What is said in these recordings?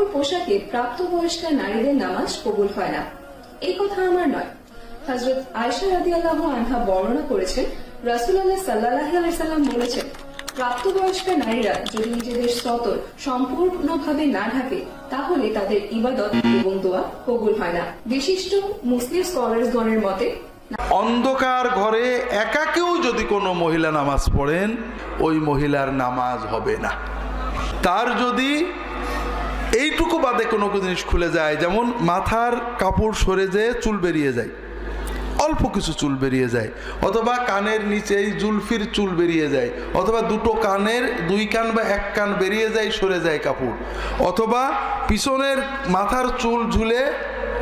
সকল পোশাকে প্রাপ্তবয়স্ক নারীদের নামাজ কবুল হয় না। এই কথা আমার নয়, হযরত আয়েশা রাদিয়াল্লাহু আনহা বর্ণনা করেছেন, রাসূলুল্লাহ সাল্লাল্লাহু আলাইহি সাল্লাম বলেছেন, প্রাপ্তবয়স্ক নারীরা যদি নিজেদের সতর সম্পূর্ণভাবে না ঢাকে তাহলে তাদের ইবাদত এবং দোয়া কবুল হয় না। বিশিষ্ট মুসলিম স্কলারগণের মতে অন্ধকার ঘরে একাকেও যদি কোনো মহিলা নামাজ পড়েন ওই মহিলার নামাজ হবে না। তার যদি এইটুকু বাদে কোনো জিনিস খুলে যায়, যেমন মাথার কাপড় সরে যেয়ে চুল বেরিয়ে যায়, অল্প কিছু চুল বেরিয়ে যায়, অথবা কানের নিচেই জুলফির চুল বেরিয়ে যায়, অথবা দুটো কানের দুই কান বা এক কান বেরিয়ে যায়, সরে যায় কাপড়, অথবা পিছনের মাথার চুল ঝুলে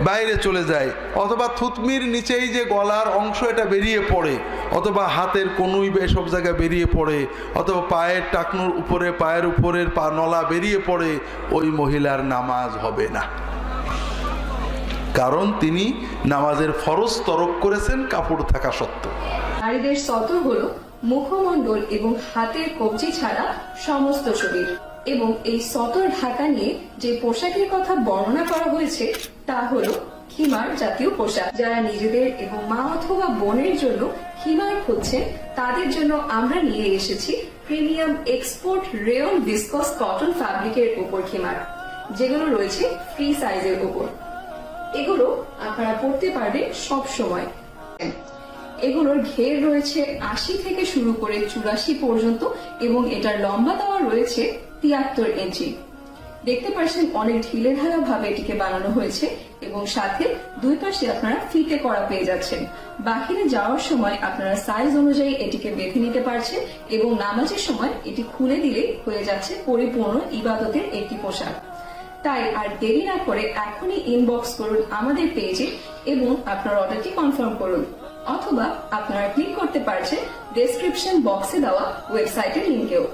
বাইরে চলে যায়, অথবা থুতমির নিচেই যে গলার অংশ এটা বেরিয়ে পড়ে, অথবা হাতের কনুই এসব জায়গায় বেরিয়ে পড়ে, অথবা পায়ের টাকনুর উপরে পায়ের উপরের পা নলা বেরিয়ে পড়ে, ওই মহিলার নামাজ হবে না। কারণ তিনি নামাজের ফরজ তরক করেছেন কাপড় থাকা সত্ত্বেও। নারীদের সতর হলো মুখমণ্ডল এবং হাতের কবজি ছাড়া সমস্ত শরীর, এবং এই সতর ঢাকা নিয়ে যে পোশাকের কথা বর্ণনা করা হয়েছে তা হলো খিমার জাতীয় পোশাক। যারা নিজেদের এবং মা অথবা বোনের জন্য খিমার খুঁজছেন তাদের জন্য আমরা নিয়ে এসেছি premium export rayon viscose cotton ফ্যাব্রিকের উপর খিমার, যেগুলো রয়েছে ফ্রি সাইজের উপর। এগুলো আপনারা পড়তে পারবেন সব সময়। এগুলোর ঘের রয়েছে 80 থেকে শুরু করে 84 পর্যন্ত, এবং এটার লম্বা দেওয়া রয়েছে 73 ইঞ্চি। দেখতে পাচ্ছেন অনেক ঢিলে ঢালা ভাবে এটিকে বানানো হয়েছে, এবং সাথে দুই পাশে আপনারা ফিতে করা পেয়ে যাচ্ছেন। বাহিরে যাওয়ার সময় আপনারা সাইজ অনুযায়ী এটিকে বেঁধে নিতে পারছেন, এবং নামাজের সময় এটি খুলে দিলে হয়ে যাচ্ছে পরিপূর্ণ ইবাদতের একটি পোশাক। তাই আর দেরি না করে এখনই ইনবক্স করুন আমাদের পেজে এবং আপনার অর্ডারটি কনফার্ম করুন, অথবা আপনারা ক্লিক করতে পারছেন ডেসক্রিপশন বক্সে দেওয়া ওয়েবসাইটের লিংকেও।